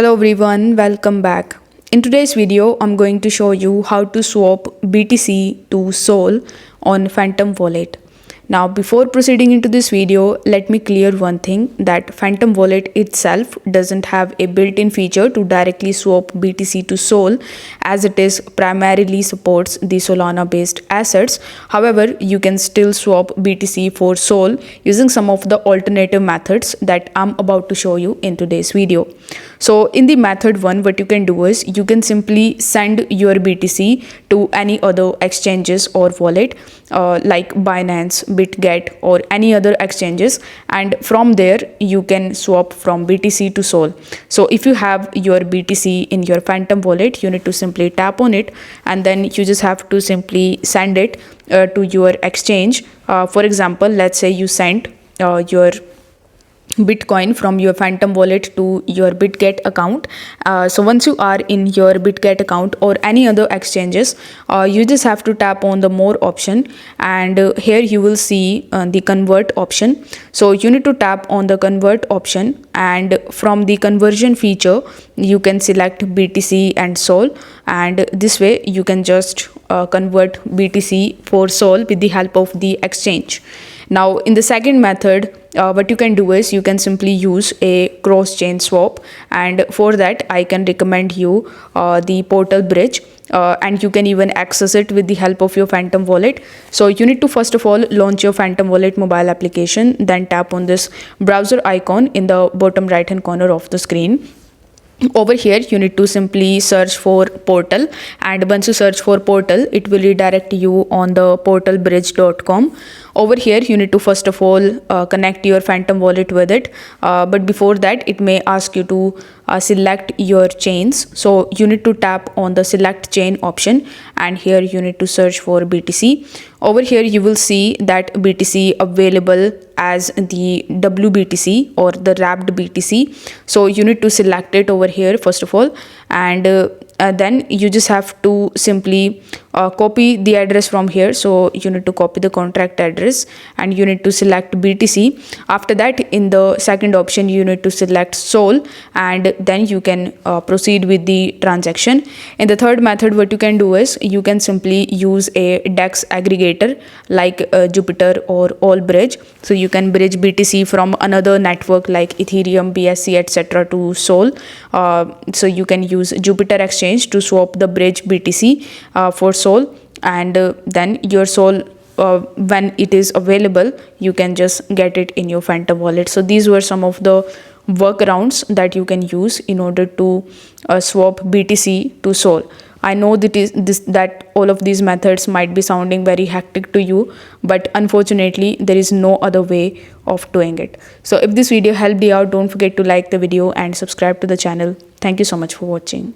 Hello everyone, welcome back. In today's video, I'm going to show you how to swap BTC to Sol on Phantom Wallet. Now before proceeding into this video, let me clear one thing that Phantom Wallet itself doesn't have a built-in feature to directly swap BTC to Sol, as it is primarily supports the Solana based assets. However, you can still swap BTC for Sol using some of the alternative methods that I'm about to show you in today's video. So in the method 1, what you can do is you can simply send your BTC to any other exchanges or wallet like Binance, BitGet or any other exchanges, and from there you can swap from BTC to Sol. So if you have your BTC in your Phantom wallet, you need to simply tap on it and then you just have to simply send it to your exchange. For example, let's say you sent your Bitcoin from your Phantom wallet to your BitGet account. So once you are in your BitGet account or any other exchanges, you just have to tap on the more option, and here you will see the convert option. So you need to tap on the convert option, and from the conversion feature you can select BTC and Sol, and this way you can just convert BTC for Sol with the help of the exchange. Now in the second method, what you can do is you can simply use a cross-chain swap, and for that I can recommend you the portal bridge, and you can even access it with the help of your Phantom wallet. So you need to first of all launch your Phantom wallet mobile application, then tap on this browser icon in the bottom right hand corner of the screen. Over here you need to simply search for portal, and once you search for portal it will redirect you on the portalbridge.com. Over here you need to first of all connect your Phantom wallet with it, but before that it may ask you to select your chains. So you need to tap on the select chain option, and here you need to search for BTC. Over here you will see that BTC available as the WBTC or the wrapped BTC. So you need to select it over here first of all, and then you just have to simply copy the address from here. So you need to copy the contract address and you need to select BTC. After that, in the second option you need to select Sol, and then you can proceed with the transaction. In the third method, what you can do is you can simply use a DEX aggregator like Jupiter or Allbridge. So you can bridge BTC from another network like Ethereum, BSC, etc. to Sol. So you can use Jupiter exchange to swap the bridge BTC for Sol, and then your Sol, when it is available, you can just get it in your Phantom wallet. So these were some of the workarounds that you can use in order to swap BTC to Sol. I know that all of these methods might be sounding very hectic to you, but unfortunately there is no other way of doing it. So if this video helped you out, don't forget to like the video and subscribe to the channel. Thank you so much for watching.